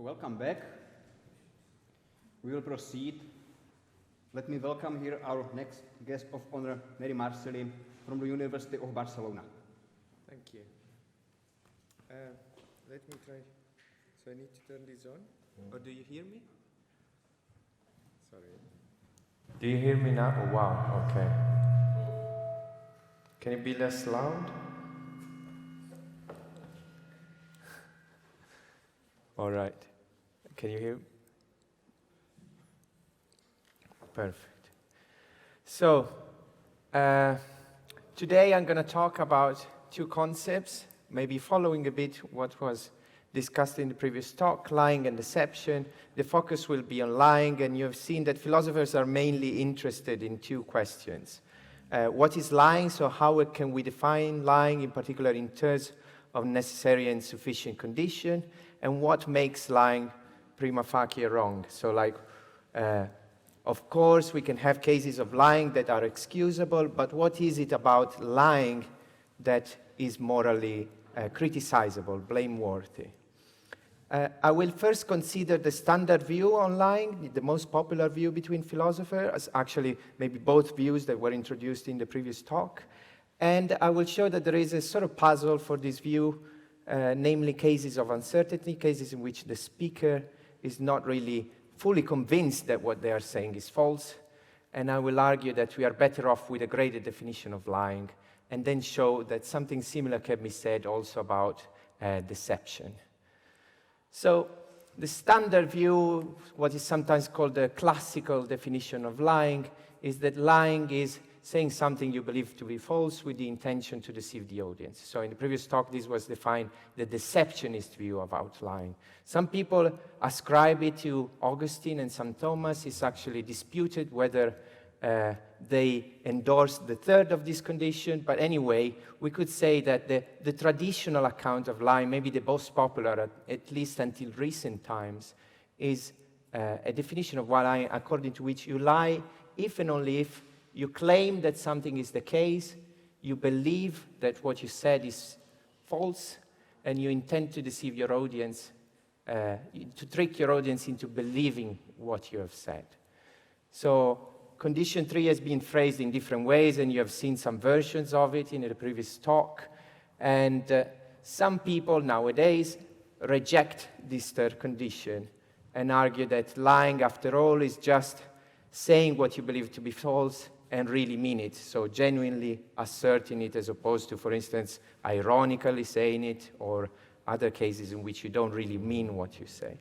So welcome back. We will proceed. Let me welcome here our next guest of honor, Neri Marsili from the University of Barcelona. Thank you. Let me try. So I need to turn this on. Or do you hear me? Sorry. Do you hear me now? Oh, wow. Okay. Can it be less loud? All right. Can you hear? Perfect. So, today I'm going to talk about two concepts, maybe following a bit what was discussed in the previous talk, lying and deception. The focus will be on lying, and you have seen that philosophers are mainly interested in two questions. What is lying? So how can we define lying, in particular in terms of necessary and sufficient condition? And what makes lying prima facie wrong? So of course, we can have cases of lying that are excusable, but what is it about lying that is morally criticizable, blameworthy? I will first consider the standard view on lying, the most popular view between philosophers, actually maybe both views that were introduced in the previous talk. And I will show that there is a sort of puzzle for this view, namely cases of uncertainty, cases in which the speaker is not really fully convinced that what they are saying is false. And I will argue that we are better off with a graded definition of lying, and then show that something similar can be said also about deception. So the standard view, what is sometimes called the classical definition of lying, is that lying is saying something you believe to be false with the intention to deceive the audience. So in the previous talk, this was defined the deceptionist view about lying. Some people ascribe it to Augustine and St. Thomas. It's actually disputed whether they endorsed the third of this condition. But anyway, we could say that the traditional account of lying, maybe the most popular, at least until recent times, is a definition of lying according to which you lie if and only if you claim that something is the case, you believe that what you said is false, and you intend to deceive your audience, to trick your audience into believing what you have said. So condition 3 has been phrased in different ways, and you have seen some versions of it in the previous talk. And some people nowadays reject this third condition and argue that lying, after all, is just saying what you believe to be false and really mean it, so genuinely asserting it, as opposed to, for instance, ironically saying it, or other cases in which you don't really mean what you say.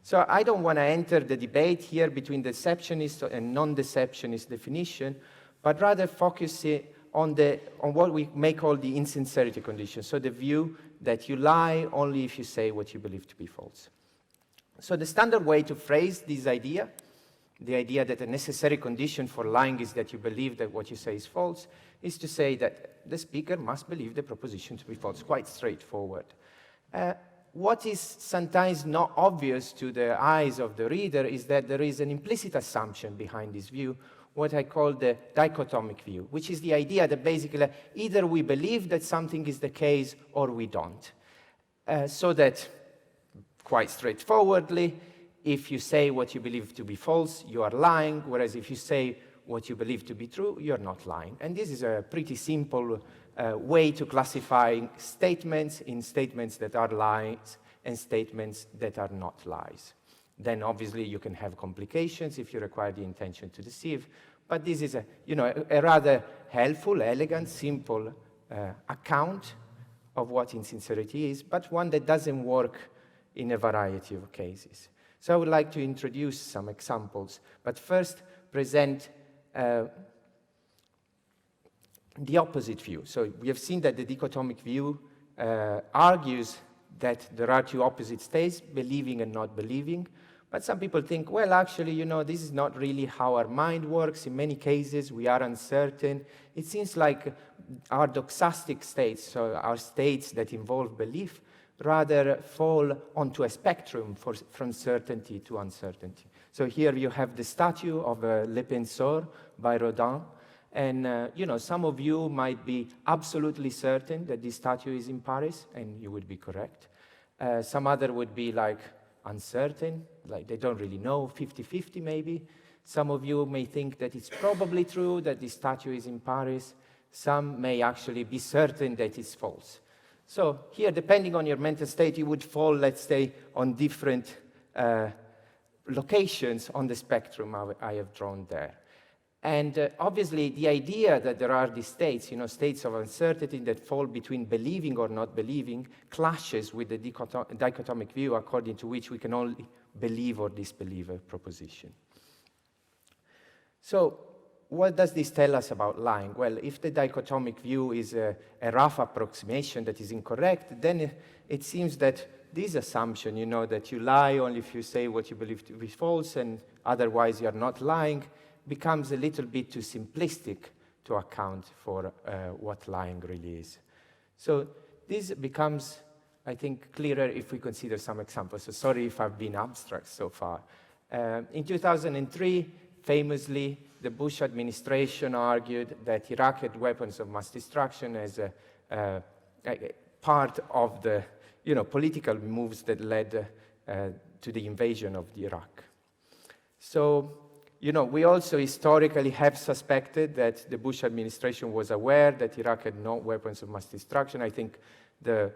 So I don't want to enter the debate here between deceptionist and non-deceptionist definition, but rather focus on what we may call the insincerity condition, so the view that you lie only if you say what you believe to be false. So the standard way to phrase this idea, the idea that a necessary condition for lying is that you believe that what you say is false, is to say that the speaker must believe the proposition to be false. Quite straightforward. What is sometimes not obvious to the eyes of the reader is that there is an implicit assumption behind this view, what I call the dichotomic view, which is the idea that basically either we believe that something is the case or we don't. So that, quite straightforwardly, if you say what you believe to be false, you are lying, whereas if you say what you believe to be true, you're not lying. And this is a pretty simple way to classify statements in statements that are lies and statements that are not lies. Then obviously you can have complications if you require the intention to deceive, but this is a rather helpful, elegant, simple account of what insincerity is, but one that doesn't work in a variety of cases. So I would like to introduce some examples, but first present the opposite view. So we have seen that the dichotomic view argues that there are two opposite states, believing and not believing. But some people think, well, actually, this is not really how our mind works. In many cases, we are uncertain. It seems like our doxastic states, so our states that involve belief, rather fall onto a spectrum from certainty to uncertainty. So here you have the statue of Le Penseur by Rodin. And, some of you might be absolutely certain that this statue is in Paris, and you would be correct. Some other would be like uncertain, like they don't really know, 50-50 maybe. Some of you may think that it's probably true that this statue is in Paris. Some may actually be certain that it's false. So here, depending on your mental state, you would fall, let's say, on different locations on the spectrum I have drawn there. And obviously, the idea that there are these states, states of uncertainty that fall between believing or not believing, clashes with the dichotomic view according to which we can only believe or disbelieve a proposition. So what does this tell us about lying? Well, if the dichotomic view is a rough approximation that is incorrect, then it seems that this assumption, that you lie only if you say what you believe to be false and otherwise you are not lying, becomes a little bit too simplistic to account for what lying really is. So this becomes, I think, clearer if we consider some examples. So sorry if I've been abstract so far. In 2003, famously, the Bush administration argued that Iraq had weapons of mass destruction as a part of the political moves that led to the invasion of Iraq. So, we also historically have suspected that the Bush administration was aware that Iraq had no weapons of mass destruction. I think the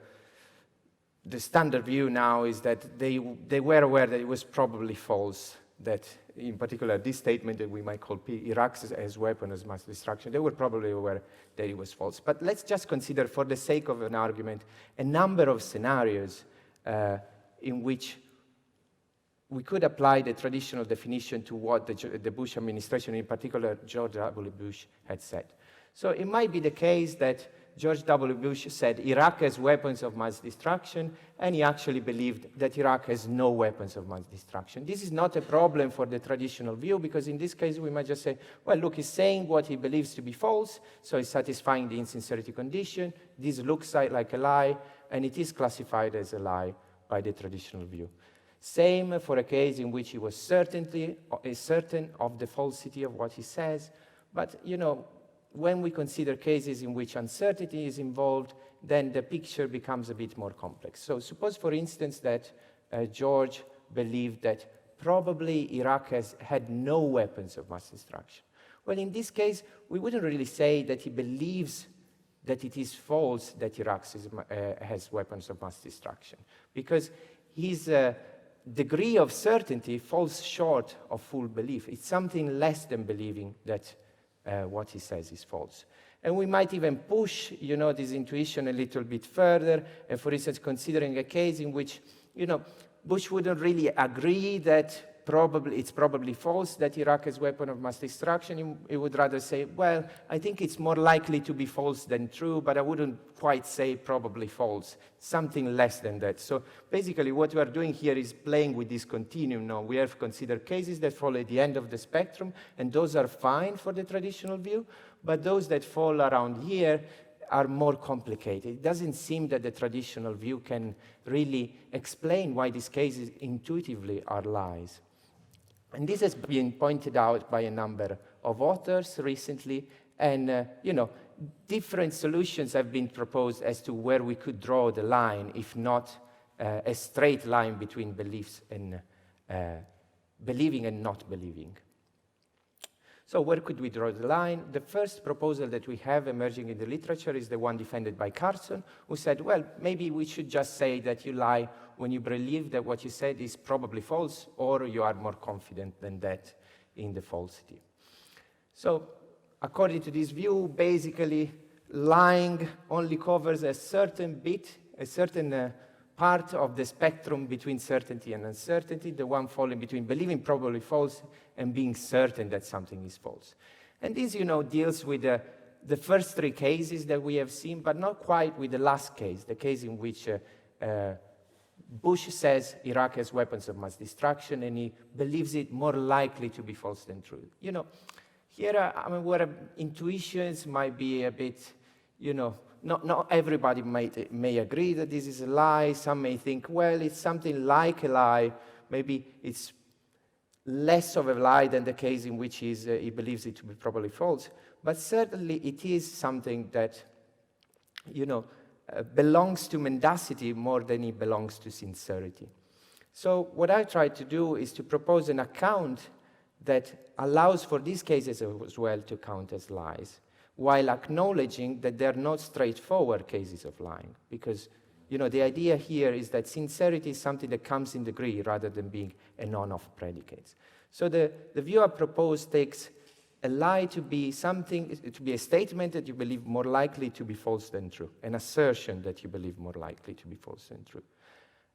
standard view now is that they were aware that it was probably false, that in particular this statement that we might call Iraq as weapon of mass destruction, they were probably aware that it was false. But let's just consider, for the sake of an argument, a number of scenarios in which we could apply the traditional definition to what the Bush administration, in particular George W. Bush, had said. So it might be the case that George W. Bush said Iraq has weapons of mass destruction, and he actually believed that Iraq has no weapons of mass destruction. This is not a problem for the traditional view, because in this case we might just say, well, look, he's saying what he believes to be false, so he's satisfying the insincerity condition. This looks like a lie, and it is classified as a lie by the traditional view. Same for a case in which he was certain of the falsity of what he says. But, when we consider cases in which uncertainty is involved, then the picture becomes a bit more complex. So suppose, for instance, that George believed that probably Iraq had no weapons of mass destruction. Well, in this case, we wouldn't really say that he believes that it is false that Iraq has weapons of mass destruction, because his degree of certainty falls short of full belief. It's something less than believing that what he says is false. And we might even push, this intuition a little bit further, and for instance, considering a case in which, Bush wouldn't really agree that it's probably false that Iraq has weapon of mass destruction. He would rather say, well, I think it's more likely to be false than true, but I wouldn't quite say probably false, something less than that. So basically what we are doing here is playing with this continuum now. We have considered cases that fall at the end of the spectrum, and those are fine for the traditional view, but those that fall around here are more complicated. It doesn't seem that the traditional view can really explain why these cases intuitively are lies. And this has been pointed out by a number of authors recently, and different solutions have been proposed as to where we could draw the line, if not a straight line between beliefs and believing and not believing. So where could we draw the line? The first proposal that we have emerging in the literature is the one defended by Carson, who said, well, maybe we should just say that you lie when you believe that what you said is probably false, or you are more confident than that in the falsity. So according to this view, basically, lying only covers a certain bit, a certain part of the spectrum between certainty and uncertainty, the one falling between believing probably false and being certain that something is false. And this, deals with the first three cases that we have seen, but not quite with the last case, the case in which Bush says Iraq has weapons of mass destruction, and he believes it more likely to be false than true. Here, where intuitions might be a bit, not everybody may agree that this is a lie. Some may think, well, it's something like a lie. Maybe it's less of a lie than the case in which he believes it to be probably false. But certainly it is something that, belongs to mendacity more than it belongs to sincerity. So what I tried to do is to propose an account that allows for these cases as well to count as lies, while acknowledging that they're not straightforward cases of lying. Because, the idea here is that sincerity is something that comes in degree rather than being a non-off predicate. So the view I propose takes a lie to be something, to be a statement that you believe more likely to be false than true, an assertion that you believe more likely to be false than true.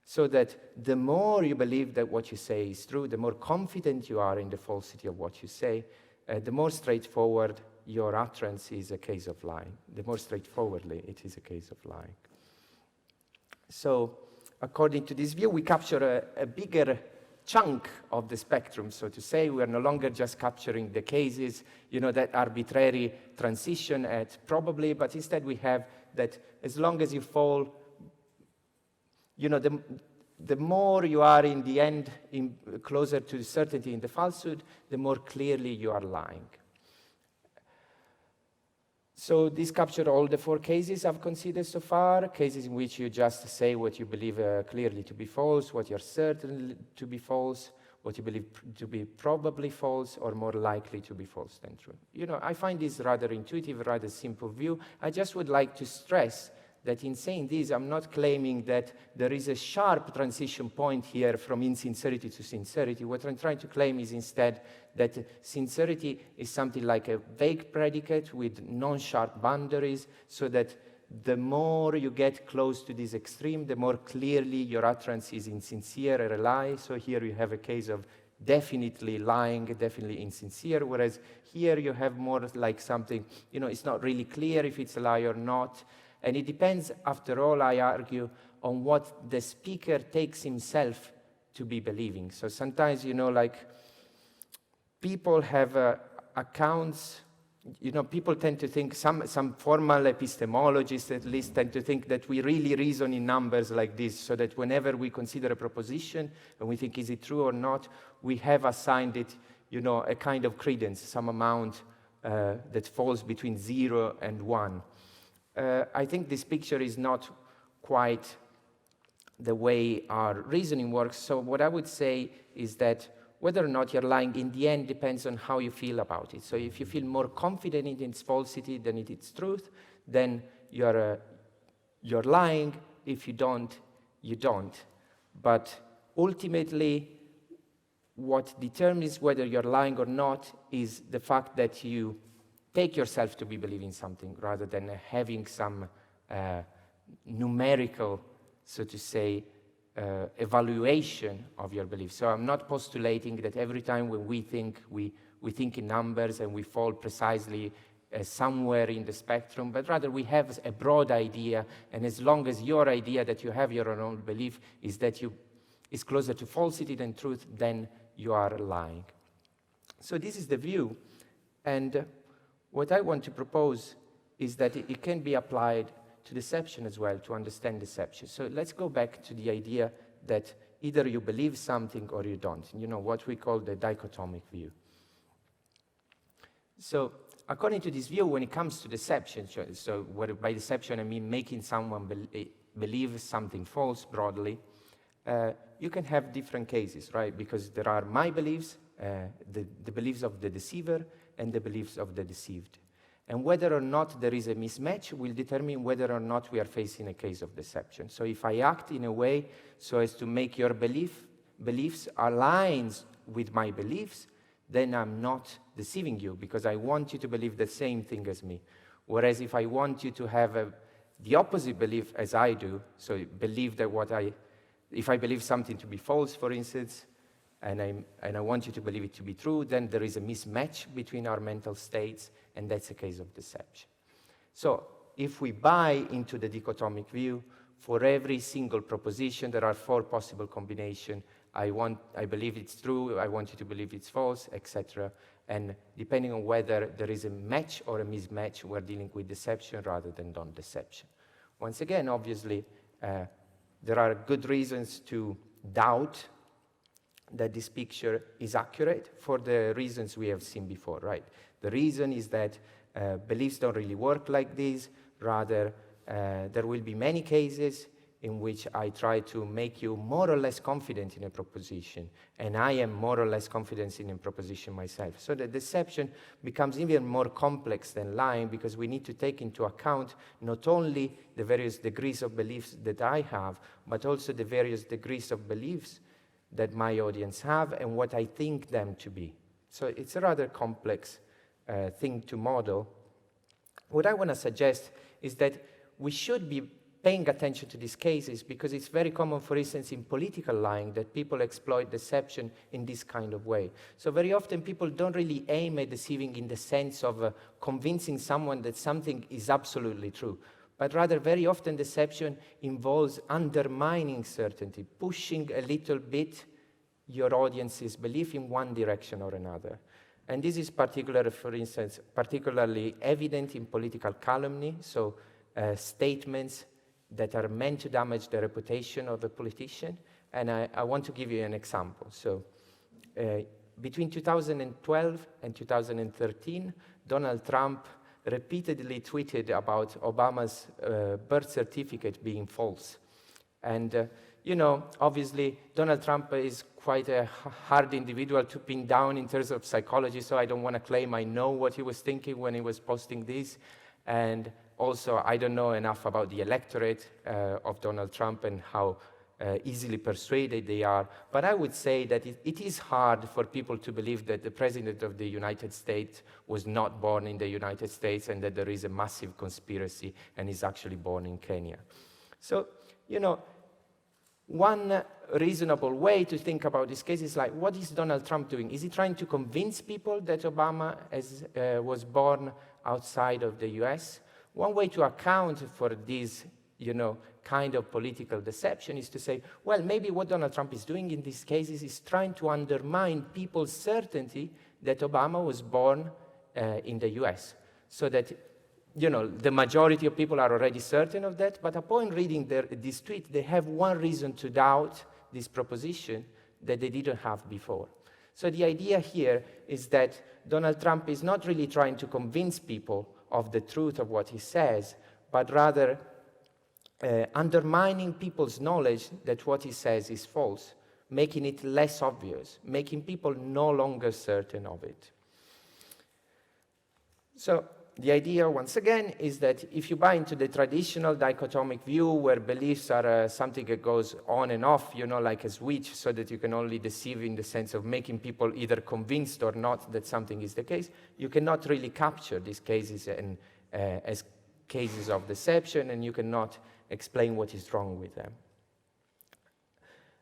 So that the more you believe that what you say is true, the more confident you are in the falsity of what you say, the more straightforward your utterance is a case of lying. The more straightforwardly it is a case of lying. So, according to this view, we capture a bigger chunk of the spectrum, so to say. We are no longer just capturing the cases, that arbitrary transition at probably, but instead we have that as long as you fall, the more you are in the end closer to certainty in the falsehood, the more clearly you are lying. So this captured all the 4 cases I've considered so far, cases in which you just say what you believe clearly to be false, what you're certain to be false, what you believe to be probably false, or more likely to be false than true. I find this rather intuitive, rather simple view. I just would like to stress that in saying this, I'm not claiming that there is a sharp transition point here from insincerity to sincerity. What I'm trying to claim is instead that sincerity is something like a vague predicate with non-sharp boundaries, so that the more you get close to this extreme, the more clearly your utterance is insincere or a lie. So here you have a case of definitely lying, definitely insincere, whereas here you have more like something, it's not really clear if it's a lie or not. And it depends, after all, I argue, on what the speaker takes himself to be believing. So sometimes, people have accounts, people tend to think, some formal epistemologists at least tend to think that we really reason in numbers like this, so that whenever we consider a proposition and we think, is it true or not, we have assigned it, a kind of credence, some amount that falls between 0 and 1. I think this picture is not quite the way our reasoning works. So what I would say is that whether or not you're lying in the end depends on how you feel about it. So if you feel more confident in its falsity than in its truth, then you're lying. If you don't, you don't. But ultimately, what determines whether you're lying or not is the fact that you take yourself to be believing something rather than having some numerical, so to say, evaluation of your belief. So I'm not postulating that every time when we think in numbers and we fall precisely somewhere in the spectrum, but rather we have a broad idea, and as long as your idea that you have your own belief is that is closer to falsity than truth, then you are lying. So this is the view, and what I want to propose is that it can be applied to deception as well, to understand deception. So let's go back to the idea that either you believe something or you don't, what we call the dichotomic view. So according to this view, when it comes to deception, so by deception I mean making someone believe something false broadly, you can have different cases, right? Because there are my beliefs, the beliefs of the deceiver, and the beliefs of the deceived. And whether or not there is a mismatch will determine whether or not we are facing a case of deception. So if I act in a way so as to make your beliefs align with my beliefs, then I'm not deceiving you, because I want you to believe the same thing as me. Whereas if I want you to have the opposite belief as I do, so believe that if I believe something to be false, for instance, and I want you to believe it to be true, then there is a mismatch between our mental states, and that's a case of deception. So if we buy into the dichotomic view, for every single proposition, there are 4 possible combinations. I believe it's true, I want you to believe it's false, etc. And depending on whether there is a match or a mismatch, we're dealing with deception rather than non-deception. Once again, obviously, there are good reasons to doubt that this picture is accurate for the reasons we have seen before, right? The reason is that beliefs don't really work like this. Rather, there will be many cases in which I try to make you more or less confident in a proposition, and I am more or less confident in a proposition myself. So the deception becomes even more complex than lying, because we need to take into account not only the various degrees of beliefs that I have, but also the various degrees of beliefs that my audience have and what I think them to be. So it's a rather complex thing to model. What I want to suggest is that we should be paying attention to these cases, because it's very common, for instance, in political lying, that people exploit deception in this kind of way. So very often people don't really aim at deceiving in the sense of convincing someone that something is absolutely true, but rather very often deception involves undermining certainty, pushing a little bit your audience's belief in one direction or another. And this is for instance, particularly evident in political calumny, so statements that are meant to damage the reputation of a politician. And I want to give you an example. So between 2012 and 2013, Donald Trump repeatedly tweeted about Obama's birth certificate being false. And you know, obviously, Donald Trump is quite a hard individual to pin down in terms of psychology, so I don't want to claim I know what he was thinking when he was posting this. And also, I don't know enough about the electorate of Donald Trump and how easily persuaded they are. But I would say that it is hard for people to believe that the President of the United States was not born in the United States and that there is a massive conspiracy and is actually born in Kenya. So, you know, one reasonable way to think about this case is like, what is Donald Trump doing? Is he trying to convince people that Obama was born outside of the US? One way to account for this, you know, kind of political deception is to say, well, maybe what Donald Trump is doing in these cases is trying to undermine people's certainty that Obama was born in the US, so that, you know, the majority of people are already certain of that, but upon reading this tweet, they have one reason to doubt this proposition that they didn't have before. So the idea here is that Donald Trump is not really trying to convince people of the truth of what he says, but rather undermining people's knowledge that what he says is false, making it less obvious, making people no longer certain of it. So the idea, once again, is that if you buy into the traditional dichotomic view where beliefs are something that goes on and off, you know, like a switch, so that you can only deceive in the sense of making people either convinced or not that something is the case, you cannot really capture these cases as cases of deception, and you cannot explain what is wrong with them.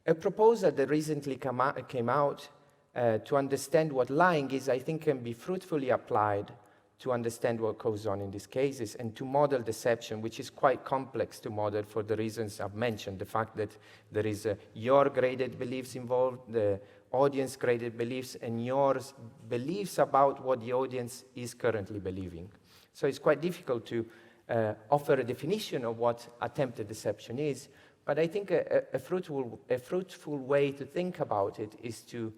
A proposal that recently came out to understand what lying is, I think, can be fruitfully applied to understand what goes on in these cases and to model deception, which is quite complex to model for the reasons I've mentioned. The fact that there is your graded beliefs involved, the audience graded beliefs, and your beliefs about what the audience is currently believing. So it's quite difficult to offer a definition of what attempted deception is, but I think a fruitful way to think about it is to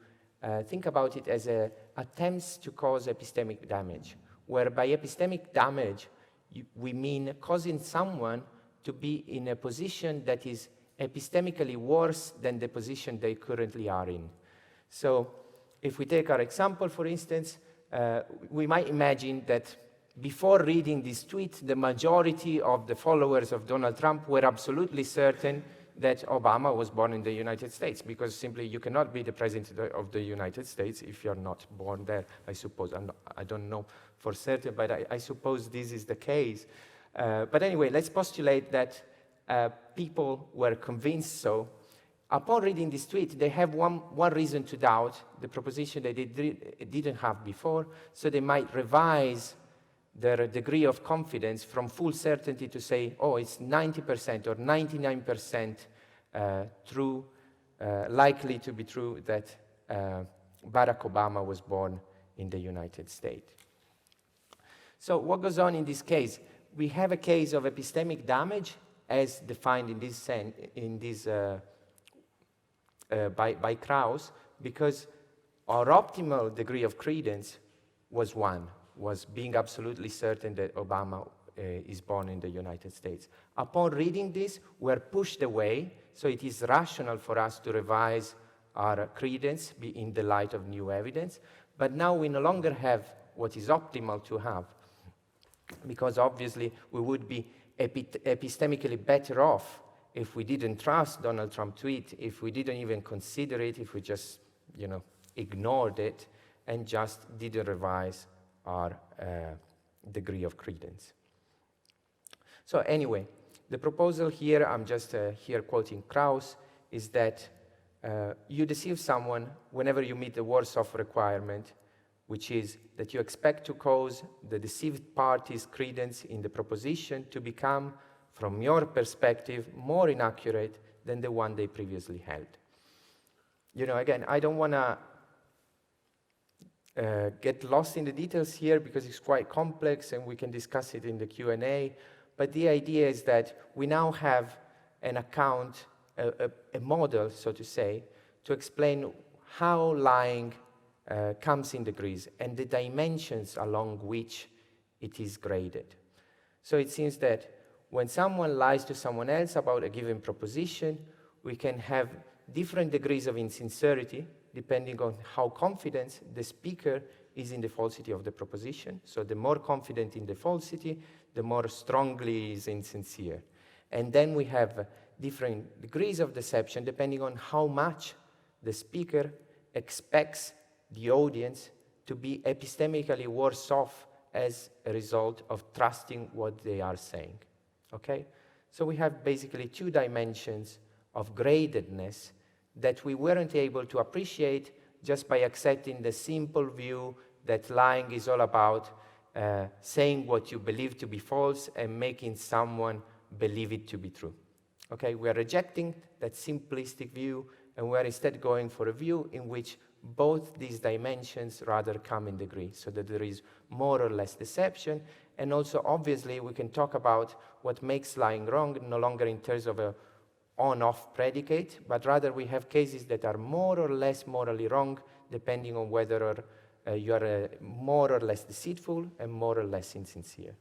think about it as attempts to cause epistemic damage, where by epistemic damage, we mean causing someone to be in a position that is epistemically worse than the position they currently are in. So if we take our example, for instance, we might imagine that before reading this tweet, the majority of the followers of Donald Trump were absolutely certain that Obama was born in the United States, because simply you cannot be the president of the United States if you're not born there, I suppose. I don't know for certain, but I suppose this is the case. But anyway, let's postulate that people were convinced so. Upon reading this tweet, they have one reason to doubt the proposition that they didn't have before, so they might revise their degree of confidence from full certainty to say, oh, it's 90% or 99% true, likely to be true that Barack Obama was born in the United States. So what goes on in this case? We have a case of epistemic damage as defined in this by Krauss, because our optimal degree of credence was 1. Was being absolutely certain that Obama is born in the United States. Upon reading this, we're pushed away, so it is rational for us to revise our credence in the light of new evidence, but now we no longer have what is optimal to have, because obviously we would be epistemically better off if we didn't trust Donald Trump's tweet, if we didn't even consider it, if we just, ignored it and just didn't revise our degree of credence. So anyway, the proposal here, I'm just here quoting Krauss, is that you deceive someone whenever you meet the worst-off requirement, which is that you expect to cause the deceived party's credence in the proposition to become, from your perspective, more inaccurate than the one they previously held. Again, I don't want to get lost in the details here because it's quite complex and we can discuss it in the Q&A, but the idea is that we now have an account, a model, so to say, to explain how lying comes in degrees and the dimensions along which it is graded. So it seems that when someone lies to someone else about a given proposition, we can have different degrees of insincerity depending on how confident the speaker is in the falsity of the proposition. So the more confident in the falsity, the more strongly he is insincere. And then we have different degrees of deception depending on how much the speaker expects the audience to be epistemically worse off as a result of trusting what they are saying. Okay? So we have basically two dimensions of gradedness that we weren't able to appreciate just by accepting the simple view that lying is all about saying what you believe to be false and making someone believe it to be true. Okay? We are rejecting that simplistic view, and we are instead going for a view in which both these dimensions rather come in degree, so that there is more or less deception. And also, obviously, we can talk about what makes lying wrong, no longer in terms of a on-off predicate, but rather we have cases that are more or less morally wrong, depending on whether you are more or less deceitful and more or less insincere.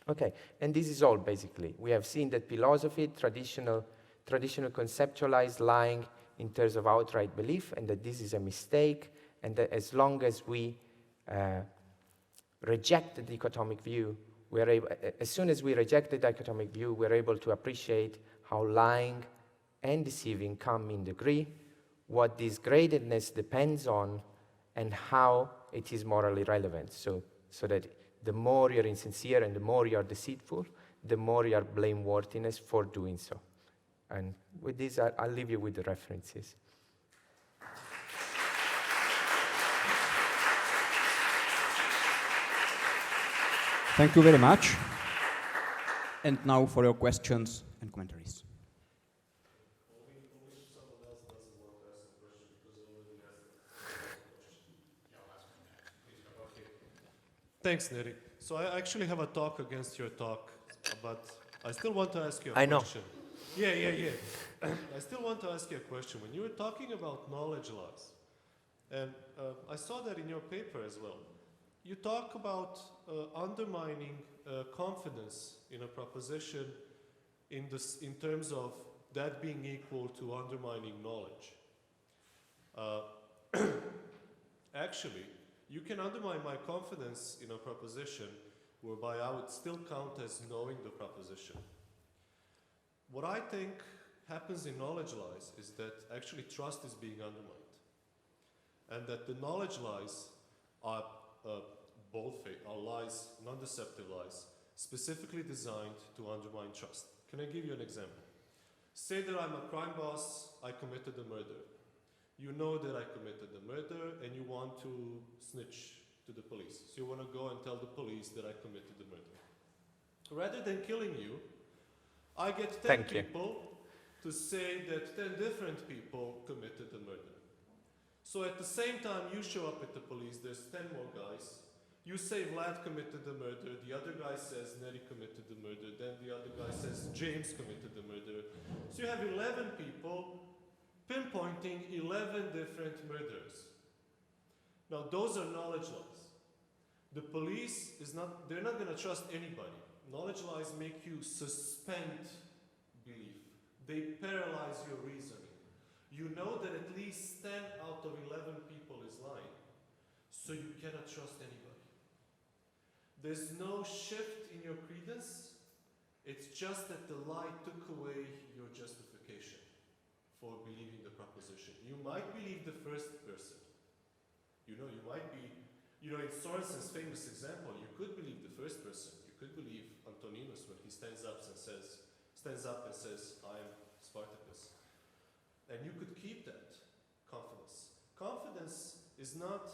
Okay, and this is all basically. We have seen that philosophy, traditional conceptualized lying in terms of outright belief, and that this is a mistake, and that as long as we reject the dichotomic view, as soon as we reject the dichotomic view, we're able to appreciate how lying and deceiving come in degree, what this gradedness depends on, and how it is morally relevant. So that the more you're insincere and the more you're deceitful, the more you're blameworthiness for doing so. And with this, I'll leave you with the references. Thank you very much. And now for your questions and commentaries. Thanks, Neri. So I actually have a talk against your talk, but I still want to ask you a question. I know. Yeah. I still want to ask you a question. When you were talking about knowledge lies, and I saw that in your paper as well, you talk about undermining confidence in a proposition in terms of that being equal to undermining knowledge. Actually, you can undermine my confidence in a proposition whereby I would still count as knowing the proposition. What I think happens in knowledge lies is that actually trust is being undermined, and that the knowledge lies are lies, non-deceptive lies, specifically designed to undermine trust. Can I give you an example? Say that I'm a crime boss, I committed a murder. You know that I committed the murder and you want to snitch to the police. So you want to go and tell the police that I committed the murder. Rather than killing you, I get 10 people to say that 10 different people committed the murder. So at the same time you show up at the police, there's 10 more guys. You say Vlad committed the murder, the other guy says Neri committed the murder, then the other guy says James committed the murder. So you have 11 people pinpointing 11 different murders. Now those are knowledge lies. The police they're not going to trust anybody. Knowledge lies make you suspend belief. They paralyze your reasoning. You know that at least 10 out of 11 people is lying, so you cannot trust anybody. There's no shift in your credence. It's just that the lie took away your justification for believing the proposition. You might believe the first person. You know, you might be, you know, in Sorensen's famous example, you could believe the first person. You could believe Antoninus when he stands up and says, I am Spartacus. And you could keep that confidence. Confidence is not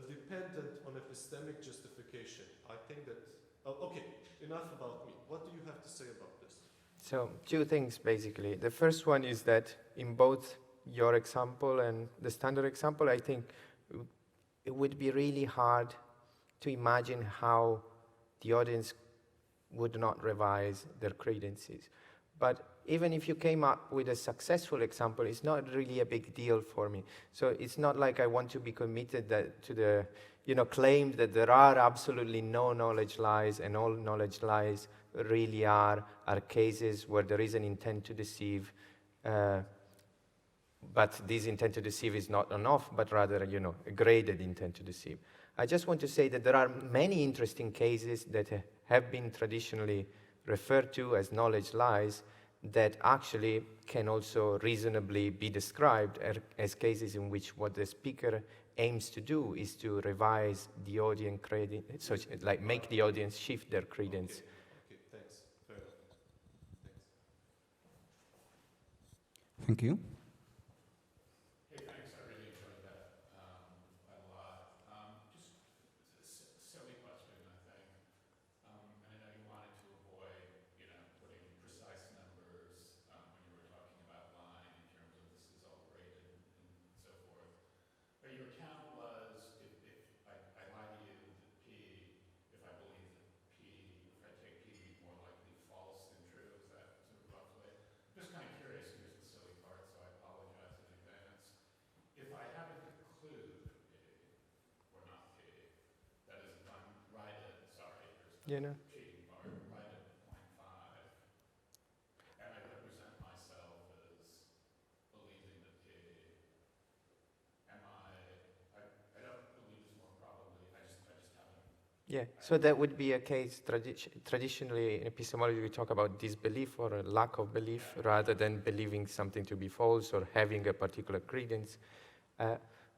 dependent on epistemic justification. I think that, okay, enough about me. What do you have to say about this? So, two things basically. The first one is that in both your example and the standard example, I think it would be really hard to imagine how the audience would not revise their credences. But even if you came up with a successful example, it's not really a big deal for me. So it's not like I want to be committed to the, claim that there are absolutely no knowledge lies and all knowledge lies really are cases where there is an intent to deceive, but this intent to deceive is not enough, but rather, a graded intent to deceive. I just want to say that there are many interesting cases that have been traditionally referred to as knowledge lies that actually can also reasonably be described as cases in which what the speaker aims to do is to revise the audience credence, so like make the audience shift their credence. Okay, thanks. Fair enough. Thanks. Thank you. Hey, thanks. I really enjoyed that a lot. Just a silly question, I think. And I know you wanted to avoid, putting precise numbers when you were talking about lying in terms of this is all graded and so forth. But your count was, if I lie to you that P, if I believe that P, if I take P to be more likely false than true, is that sort of roughly? I'm just kind of curious, here's the silly part, so I apologize in advance. If I happen to conclude P, or not P, that is, if I'm right at, sorry, here's the cheating part, right at 0.5, and I represent myself as believing that P, I don't believe it's more probably, I just haven't. Yeah, so that would be a case, traditionally in epistemology we talk about disbelief or a lack of belief rather than believing something to be false or having a particular credence.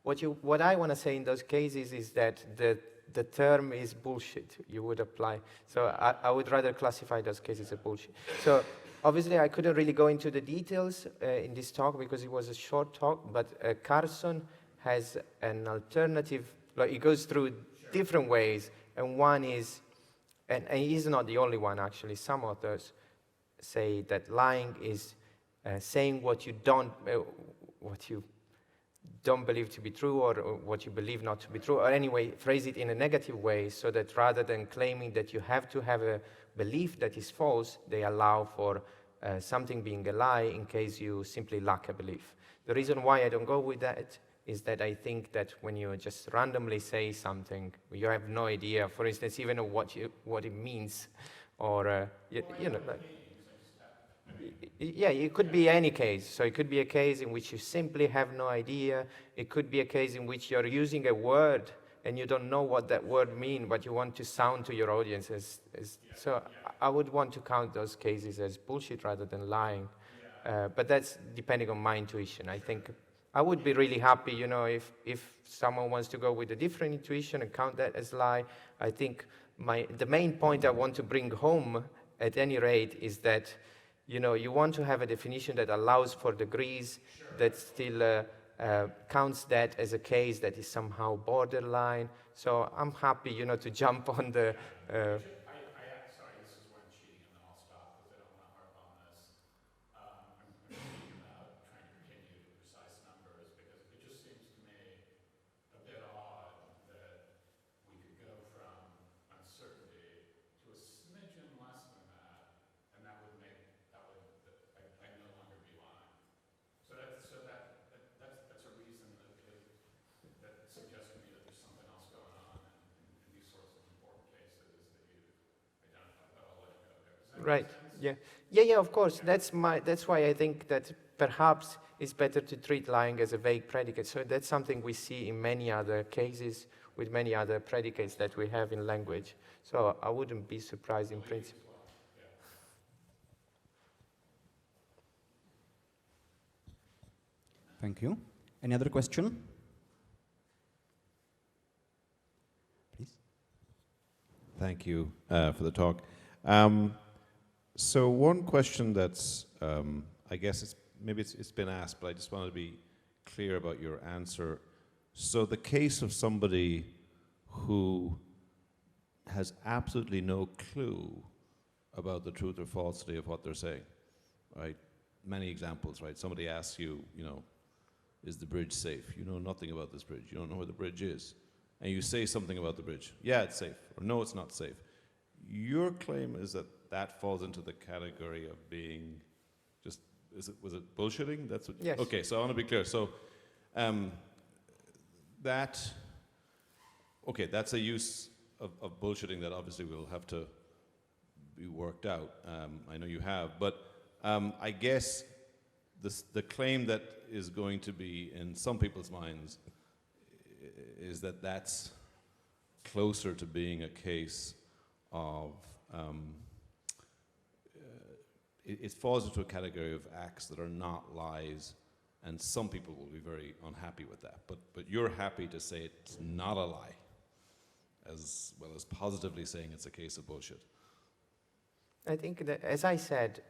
What I want to say in those cases is that the term is bullshit, you would apply. So I would rather classify those cases as bullshit. So obviously I couldn't really go into the details in this talk because it was a short talk, but Carson has an alternative, like it goes through different ways, and one is, and he's not the only one actually, some authors say that lying is saying what you don't believe to be true or what you believe not to be true, or anyway, phrase it in a negative way so that rather than claiming that you have to have a belief that is false, they allow for something being a lie in case you simply lack a belief. The reason why I don't go with that is that I think that when you just randomly say something, you have no idea, for instance, even of what it means, or, yeah, it could be any case. So it could be a case in which you simply have no idea. It could be a case in which you're using a word and you don't know what that word means, but you want to sound to your audience so I would want to count those cases as bullshit rather than lying. But that's depending on my intuition. I think I would be really happy, if someone wants to go with a different intuition and count that as lie. I think the main point I want to bring home at any rate is that you want to have a definition that allows for degrees, that still counts that as a case that is somehow borderline. So I'm happy, to jump on the... Sorry, this is where I'm cheating, and then I'll stop because I don't want to harp on this. I'm thinking about trying to continue to precise numbers because it just seems to me a bit odd that we could go from uncertainty to a smidgen less than that, and that would I'd no longer be lying. So that's a reason that suggests to me that there's something else going on in these sorts of important cases that you Right. Yeah. Yeah. Of course. That's why I think that perhaps it's better to treat lying as a vague predicate. So that's something we see in many other cases with many other predicates that we have in language. So I wouldn't be surprised in principle. Thank you. Any other question? Please. Thank you for the talk. So one question that's, I guess maybe it's been asked, but I just want to be clear about your answer. So the case of somebody who has absolutely no clue about the truth or falsity of what they're saying, right? Many examples, right? Somebody asks you, is the bridge safe? You know nothing about this bridge. You don't know where the bridge is. And you say something about the bridge. Yeah, it's safe. Or no, it's not safe. Your claim is that that falls into the category of being just, was it bullshitting? That's what. Yes. Okay, so I want to be clear. So that's a use of bullshitting that obviously will have to be worked out. I know you have, but I guess the claim that is going to be in some people's minds is that that's closer to being a case of it falls into a category of acts that are not lies, and some people will be very unhappy with that. But you're happy to say it's not a lie, as well as positively saying it's a case of bullshit. I think that, as I said,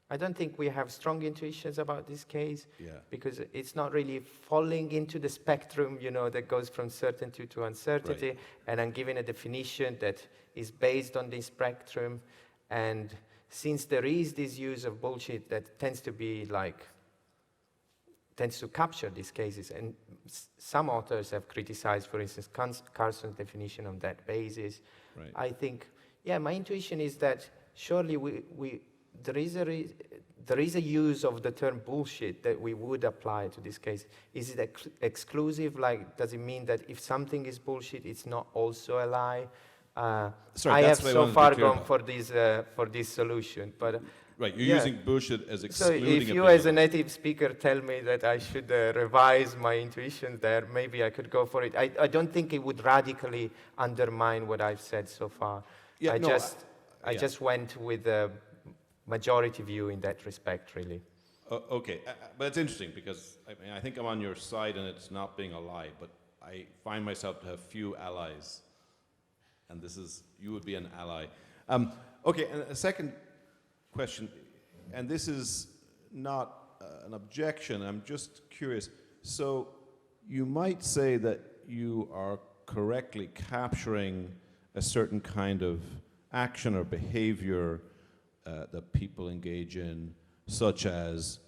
I don't think we have strong intuitions about this case, because it's not really falling into the spectrum, that goes from certainty to uncertainty, Right. And I'm giving a definition that is based on this spectrum. And since there is this use of bullshit that tends to capture these cases, and some authors have criticized, for instance, Carson's definition on that basis. Right. I think, my intuition is that surely there is a use of the term bullshit that we would apply to this case. Is it exclusive? Does it mean that if something is bullshit, it's not also a lie? Sorry, I have that's what I so wanted to far be clear gone for this solution, but Right, you're using bullshit as so excluding. if you, as a native speaker, tell me that I should revise my intuition there, maybe I could go for it. I don't think it would radically undermine what I've said so far. Yeah, I just went with the majority view in that respect, really. Okay, but it's interesting because I think I'm on your side and it's not being a lie, but I find myself to have few allies, and you would be an ally. Okay, and a second question, and this is not an objection, I'm just curious. So you might say that you are correctly capturing a certain kind of action or behavior that people engage in, such as,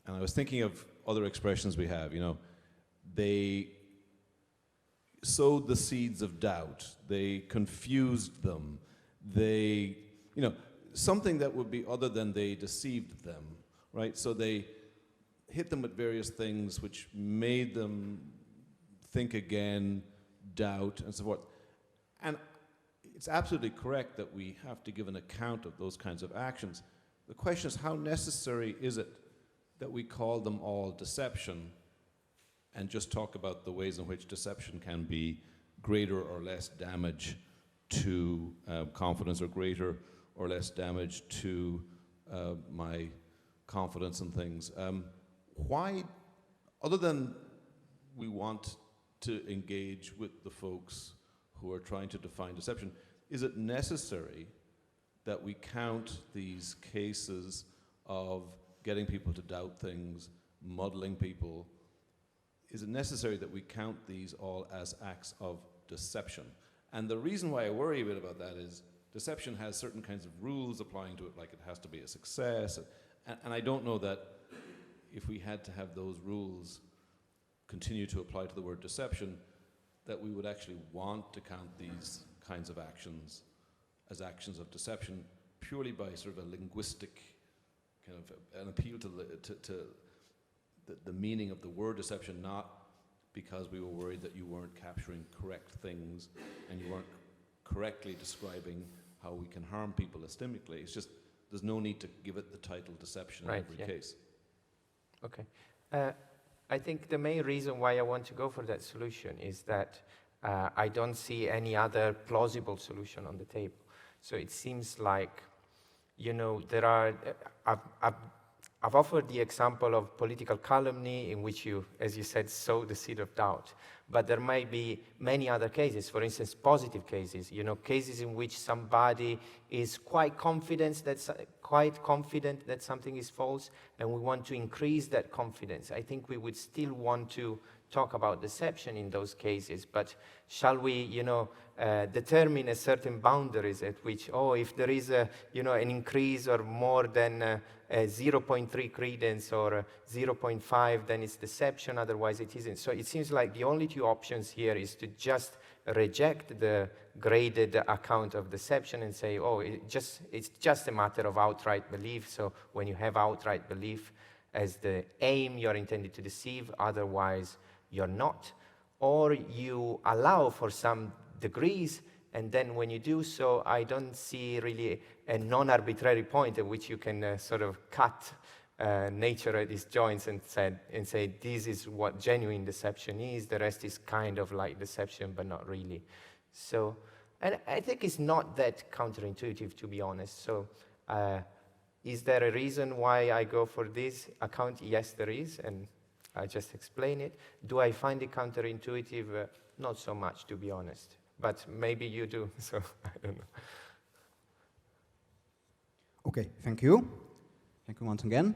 and I was thinking of other expressions we have, they sowed the seeds of doubt, they confused them, they, something that would be other than they deceived them, right? So they hit them with various things which made them think again, doubt, and so forth. And it's absolutely correct that we have to give an account of those kinds of actions. The question is, how necessary is it that we call them all deception and just talk about the ways in which deception can be greater or less damage to confidence, or greater or less damage to my confidence in things. Why, other than we want to engage with the folks who are trying to define deception, is it necessary that we count these cases of getting people to doubt things, muddling people? Is it necessary that we count these all as acts of deception? And the reason why I worry a bit about that is deception has certain kinds of rules applying to it, like it has to be a success. And I don't know that if we had to have those rules continue to apply to the word deception, that we would actually want to count these kinds of actions as actions of deception purely by sort of a linguistic kind of an appeal to the meaning of the word deception, not because we were worried that you weren't capturing correct things and you weren't correctly describing how we can harm people astemically. It's just there's no need to give it the title deception in Right, every yeah. case. Okay. I think the main reason why I want to go for that solution is that I don't see any other plausible solution on the table. So it seems like, you know, there are, I've offered the example of political calumny in which you, as you said, sow the seed of doubt. But there might be many other cases, for instance, positive cases, you know, cases in which somebody is quite confident that something is false, and we want to increase that confidence. I think we would still want to talk about deception in those cases, but shall we, you know, determine a certain boundaries at which, oh, if there is a, you know, an increase or more than a 0.3 credence or 0.5, then it's deception, otherwise it isn't. So it seems like the only two options here is to just reject the graded account of deception and say, oh, it's just a matter of outright belief. So when you have outright belief as the aim, you're intended to deceive, otherwise you're not. Or you allow for some degrees, and then when you do so, I don't see really a non-arbitrary point at which you can sort of cut nature at its joints and say, this is what genuine deception is, the rest is kind of like deception, but not really. So, and I think it's not that counterintuitive, to be honest. So, is there a reason why I go for this account? Yes, there is, and I just explain it. Do I find it counterintuitive? Not so much, to be honest. But maybe you do, so I don't know. Okay, thank you. Thank you once again.